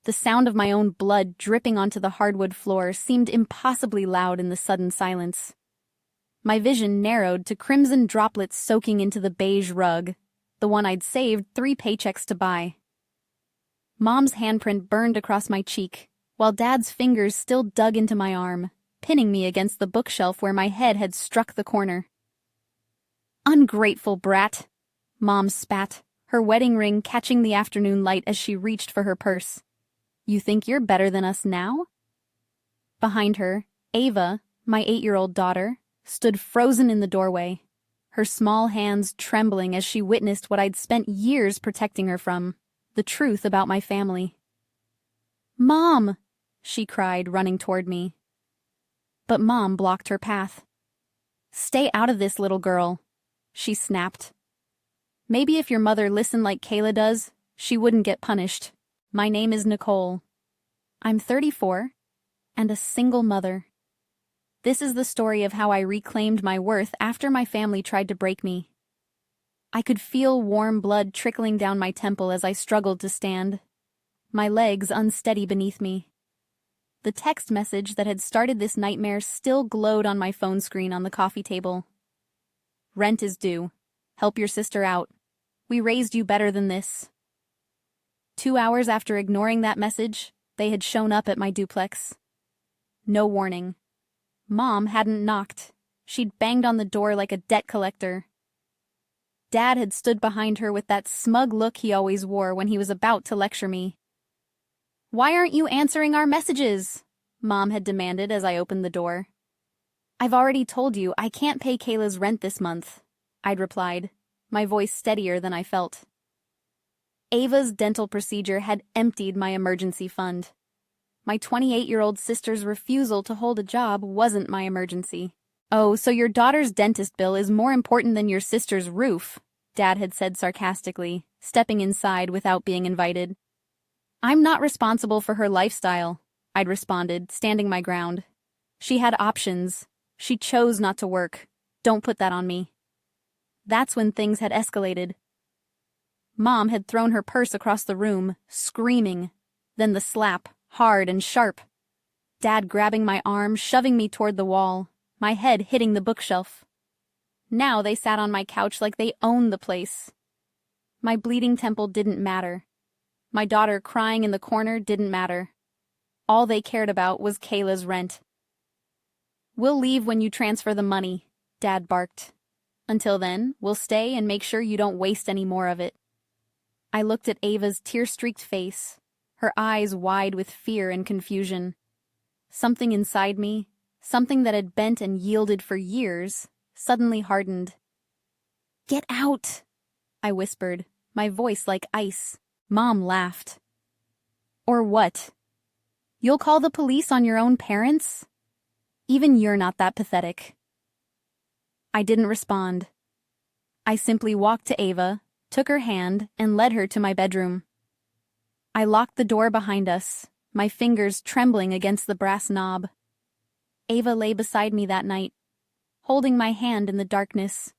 The sound of my own blood dripping onto the hardwood floor seemed impossibly loud in the sudden silence. My vision narrowed to crimson droplets soaking into the beige rug, the one I'd saved 3 paychecks to buy. Mom's handprint burned across my cheek, while Dad's fingers still dug into my arm, pinning me against the bookshelf where my head had struck the corner. "Ungrateful brat," Mom spat, her wedding ring catching the afternoon light as she reached for her purse. "You think you're better than us now?" Behind her, Ava, my 8-year-old daughter, stood frozen in the doorway, her small hands trembling as she witnessed what I'd spent years protecting her from, the truth about my family. "Mom!" she cried, running toward me. But Mom blocked her path. "Stay out of this, little girl," she snapped. "Maybe if your mother listened like Kayla does, she wouldn't get punished. My name is Nicole. I'm 34 and a single mother. This is the story of how I reclaimed my worth after my family tried to break me." I could feel warm blood trickling down my temple as I struggled to stand, my legs unsteady beneath me. The text message that had started this nightmare still glowed on my phone screen on the coffee table. "Rent is due. Help your sister out. We raised you better than this." 2 hours after ignoring that message, they had shown up at my duplex. No warning. Mom hadn't knocked. She'd banged on the door like a debt collector. Dad had stood behind her with that smug look he always wore when he was about to lecture me. "Why aren't you answering our messages?" Mom had demanded as I opened the door. "I've already told you I can't pay Kayla's rent this month," I'd replied, my voice steadier than I felt. Ava's dental procedure had emptied my emergency fund. My 28-year-old sister's refusal to hold a job wasn't my emergency. "Oh, so your daughter's dentist bill is more important than your sister's roof," Dad had said sarcastically, stepping inside without being invited. "I'm not responsible for her lifestyle," I'd responded, standing my ground. "She had options. She chose not to work. Don't put that on me." That's when things had escalated. Mom had thrown her purse across the room, screaming. Then the slap, hard and sharp. Dad grabbing my arm, shoving me toward the wall, my head hitting the bookshelf. Now they sat on my couch like they owned the place. My bleeding temple didn't matter. My daughter crying in the corner didn't matter. All they cared about was Kayla's rent. "We'll leave when you transfer the money," Dad barked. "Until then, we'll stay and make sure you don't waste any more of it." I looked at Ava's tear-streaked face, her eyes wide with fear and confusion. Something inside me, something that had bent and yielded for years, suddenly hardened. "Get out," I whispered, my voice like ice. Mom laughed. "Or what? You'll call the police on your own parents? Even you're not that pathetic." I didn't respond. I simply walked to Ava, took her hand, and led her to my bedroom. I locked the door behind us, my fingers trembling against the brass knob. Ava lay beside me that night, holding my hand in the darkness.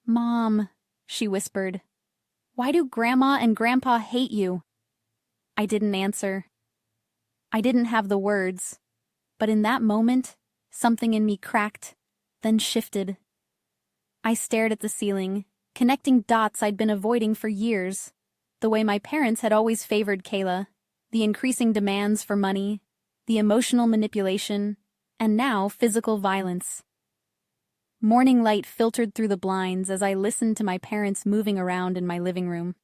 "Mom," she whispered, "why do Grandma and Grandpa hate you?" I didn't answer. I didn't have the words, but in that moment, something in me cracked, then shifted. I stared at the ceiling, connecting dots I'd been avoiding for years, the way my parents had always favored Kayla, the increasing demands for money, the emotional manipulation, and now physical violence. Morning light filtered through the blinds as I listened to my parents moving around in my living room.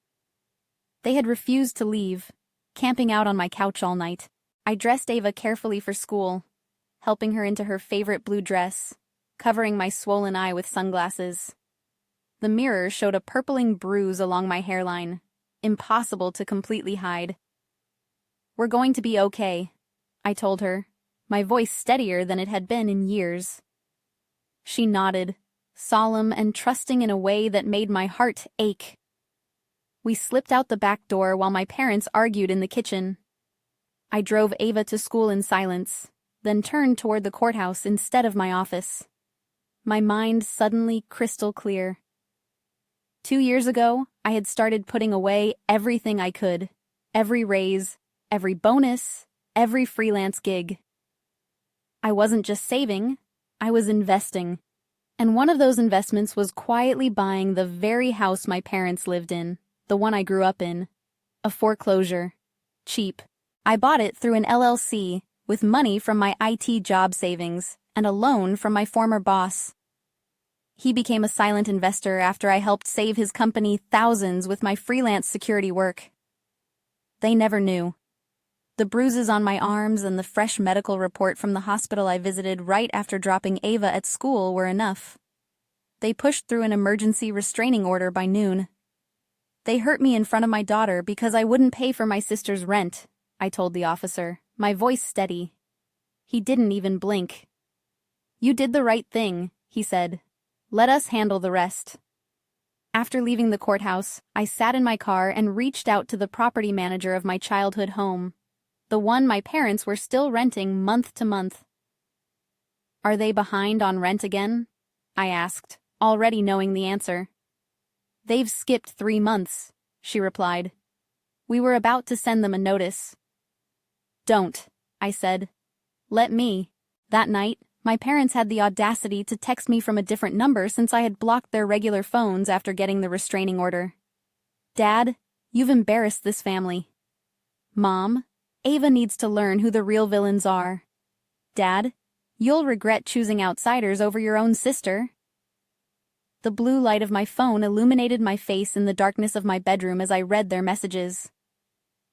They had refused to leave, camping out on my couch all night. I dressed Ava carefully for school, helping her into her favorite blue dress, covering my swollen eye with sunglasses. The mirror showed a purpling bruise along my hairline, impossible to completely hide. "We're going to be okay," I told her, my voice steadier than it had been in years. She nodded, solemn and trusting in a way that made my heart ache. We slipped out the back door while my parents argued in the kitchen. I drove Ava to school in silence, then turned toward the courthouse instead of my office. My mind suddenly crystal clear. 2 years ago, I had started putting away everything I could, every raise, every bonus, every freelance gig. I wasn't just saving, I was investing. And one of those investments was quietly buying the very house my parents lived in, the one I grew up in. A foreclosure. Cheap. I bought it through an LLC, with money from my IT job savings, and a loan from my former boss. He became a silent investor after I helped save his company thousands with my freelance security work. They never knew. The bruises on my arms and the fresh medical report from the hospital I visited right after dropping Ava at school were enough. They pushed through an emergency restraining order by noon. They hurt me in front of my daughter because I wouldn't pay for my sister's rent, I told the officer, my voice steady. He didn't even blink. You did the right thing, he said. Let us handle the rest. After leaving the courthouse, I sat in my car and reached out to the property manager of my childhood home, the one my parents were still renting month to month. Are they behind on rent again? I asked, already knowing the answer. They've skipped 3 months, she replied. We were about to send them a notice. Don't, I said. Let me. That night, my parents had the audacity to text me from a different number since I had blocked their regular phones after getting the restraining order. Dad, you've embarrassed this family. Mom, Ava needs to learn who the real villains are. Dad, you'll regret choosing outsiders over your own sister. The blue light of my phone illuminated my face in the darkness of my bedroom as I read their messages.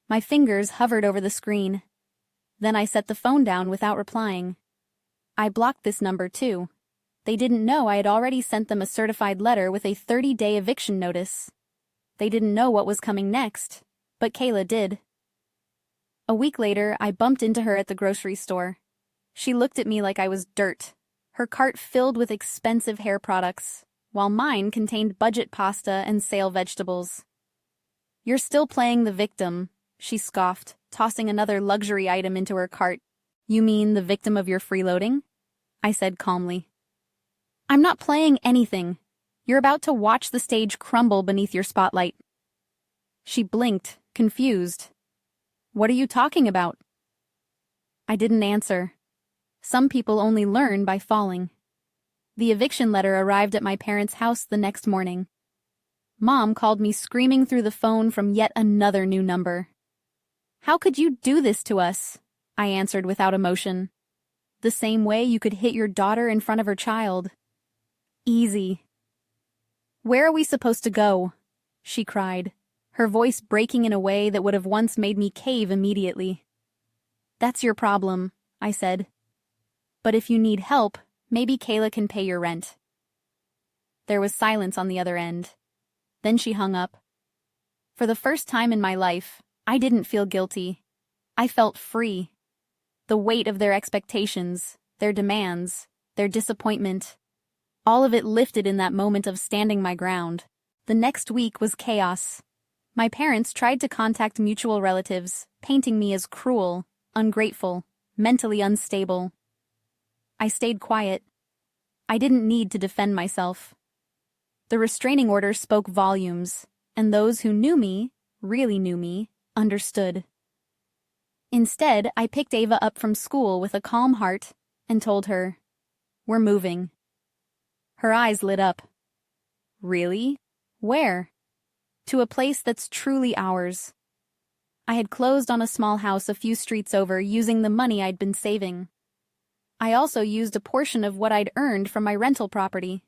My fingers hovered over the screen. Then I set the phone down without replying. I blocked this number too. They didn't know I had already sent them a certified letter with a 30-day eviction notice. They didn't know what was coming next, but Kayla did. A week later, I bumped into her at the grocery store. She looked at me like I was dirt, her cart filled with expensive hair products, while mine contained budget pasta and sale vegetables. You're still playing the victim, she scoffed, tossing another luxury item into her cart. You mean the victim of your freeloading? I said calmly. I'm not playing anything. You're about to watch the stage crumble beneath your spotlight. She blinked, confused. What are you talking about? I didn't answer. Some people only learn by falling. The eviction letter arrived at my parents' house the next morning. Mom called me screaming through the phone from yet another new number. How could you do this to us? I answered without emotion. The same way you could hit your daughter in front of her child. Easy. Where are we supposed to go? She cried, her voice breaking in a way that would have once made me cave immediately. That's your problem, I said. But if you need help, maybe Kayla can pay your rent. There was silence on the other end. Then she hung up. For the first time in my life, I didn't feel guilty. I felt free. The weight of their expectations, their demands, their disappointment. All of it lifted in that moment of standing my ground. The next week was chaos. My parents tried to contact mutual relatives, painting me as cruel, ungrateful, mentally unstable. I stayed quiet. I didn't need to defend myself. The restraining order spoke volumes, and those who knew me, really knew me, understood. Instead, I picked Ava up from school with a calm heart and told her, "We're moving." Her eyes lit up. Really? Where? To a place that's truly ours. I had closed on a small house a few streets over using the money I'd been saving. I also used a portion of what I'd earned from my rental property.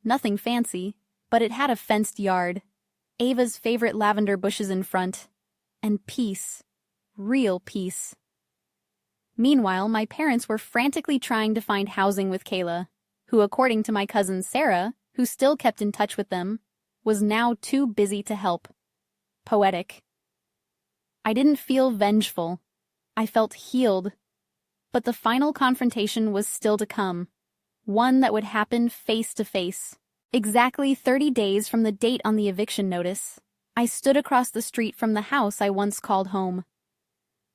Nothing fancy, but it had a fenced yard, Ava's favorite lavender bushes in front, and peace. Real peace. Meanwhile, my parents were frantically trying to find housing with Kayla, who, according to my cousin Sarah, who still kept in touch with them, was now too busy to help. Poetic. I didn't feel vengeful. I felt healed. But the final confrontation was still to come, one that would happen face to face. Exactly 30 days from the date on the eviction notice, I stood across the street from the house I once called home.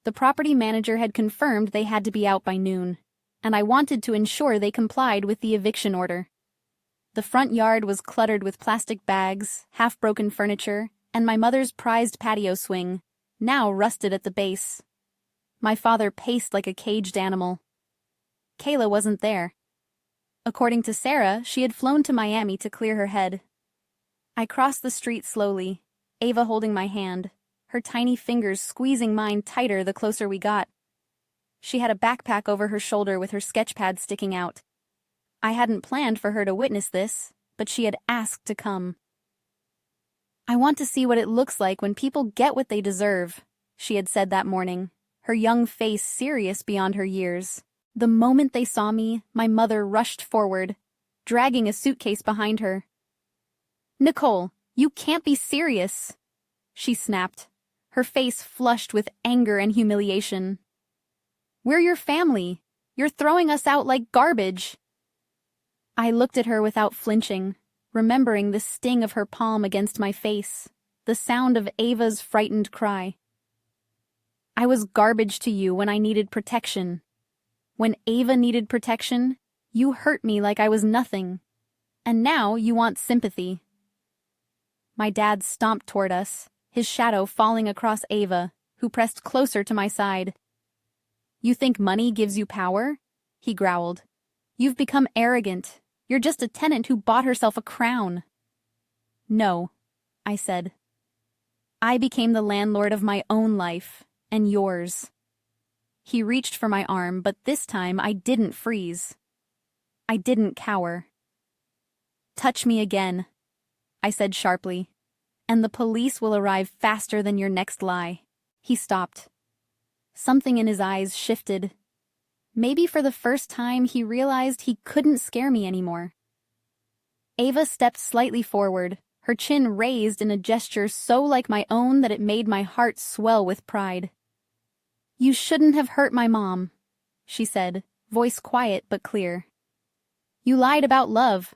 The property manager had confirmed they had to be out by noon, and I wanted to ensure they complied with the eviction order. The front yard was cluttered with plastic bags, half-broken furniture, and my mother's prized patio swing, now rusted at the base. My father paced like a caged animal. Kayla wasn't there. According to Sarah, she had flown to Miami to clear her head. I crossed the street slowly, Ava holding my hand, her tiny fingers squeezing mine tighter the closer we got. She had a backpack over her shoulder with her sketch pad sticking out. I hadn't planned for her to witness this, but she had asked to come. "I want to see what it looks like when people get what they deserve," she had said that morning, her young face serious beyond her years. The moment they saw me, my mother rushed forward, dragging a suitcase behind her. "Nicole, you can't be serious," she snapped, her face flushed with anger and humiliation. "We're your family. You're throwing us out like garbage." I looked at her without flinching, remembering the sting of her palm against my face, the sound of Ava's frightened cry. "I was garbage to you when I needed protection. When Ava needed protection, you hurt me like I was nothing. And now you want sympathy." My dad stomped toward us, his shadow falling across Ava, who pressed closer to my side. "You think money gives you power?" he growled. "You've become arrogant. You're just a tenant who bought herself a crown." "No," I said. "I became the landlord of my own life, and yours." He reached for my arm, but this time I didn't freeze. I didn't cower. "Touch me again," I said sharply, "and the police will arrive faster than your next lie." He stopped. Something in his eyes shifted. Maybe for the first time he realized he couldn't scare me anymore. Ava stepped slightly forward, her chin raised in a gesture so like my own that it made my heart swell with pride. "You shouldn't have hurt my mom," she said, voice quiet but clear. "You lied about love."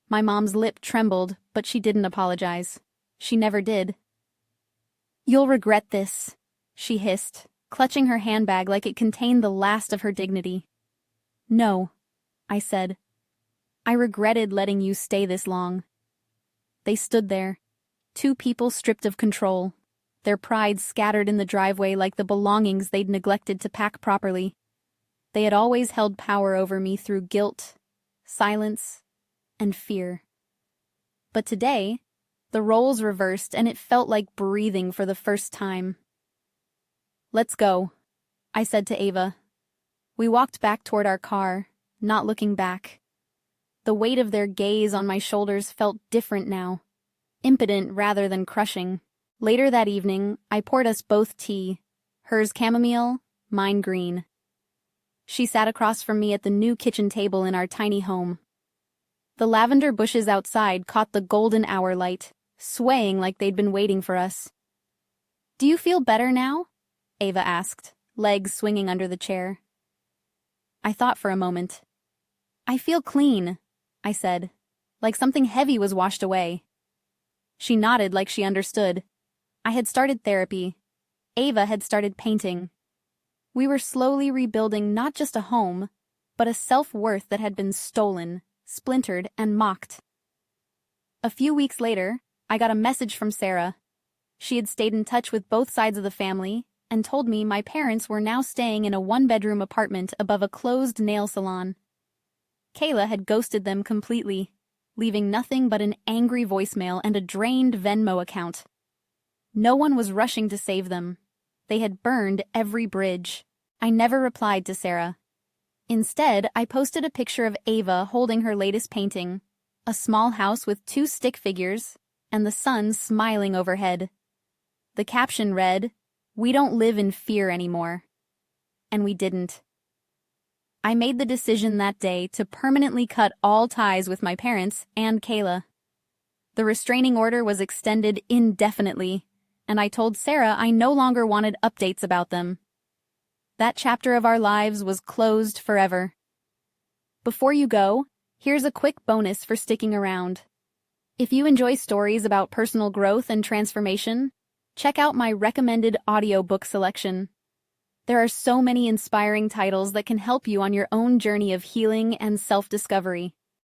My mom's lip trembled, but she didn't apologize. She never did. "You'll regret this," she hissed, clutching her handbag like it contained the last of her dignity. "No," I said. "I regretted letting you stay this long." They stood there, two people stripped of control, their pride scattered in the driveway like the belongings they'd neglected to pack properly. They had always held power over me through guilt, silence, and fear. But today, the roles reversed and it felt like breathing for the first time. "Let's go," I said to Ava. We walked back toward our car, not looking back. The weight of their gaze on my shoulders felt different now, impotent rather than crushing. Later that evening, I poured us both tea, hers chamomile, mine green. She sat across from me at the new kitchen table in our tiny home. The lavender bushes outside caught the golden hour light, swaying like they'd been waiting for us. "Do you feel better now?" Ava asked, legs swinging under the chair. I thought for a moment. "I feel clean," I said, like something heavy was washed away. She nodded like she understood. I had started therapy. Ava had started painting. We were slowly rebuilding not just a home, but a self-worth that had been stolen, splintered, and mocked. A few weeks later, I got a message from Sarah. She had stayed in touch with both sides of the family and told me my parents were now staying in a one-bedroom apartment above a closed nail salon. Kayla had ghosted them completely, leaving nothing but an angry voicemail and a drained Venmo account. No one was rushing to save them. They had burned every bridge. I never replied to Sarah. Instead, I posted a picture of Ava holding her latest painting, a small house with 2 stick figures, and the sun smiling overhead. The caption read, "We don't live in fear anymore." And we didn't. I made the decision that day to permanently cut all ties with my parents and Kayla. The restraining order was extended indefinitely, and I told Sarah I no longer wanted updates about them. That chapter of our lives was closed forever. Before you go, here's a quick bonus for sticking around. If you enjoy stories about personal growth and transformation, check out my recommended audiobook selection. There are so many inspiring titles that can help you on your own journey of healing and self-discovery.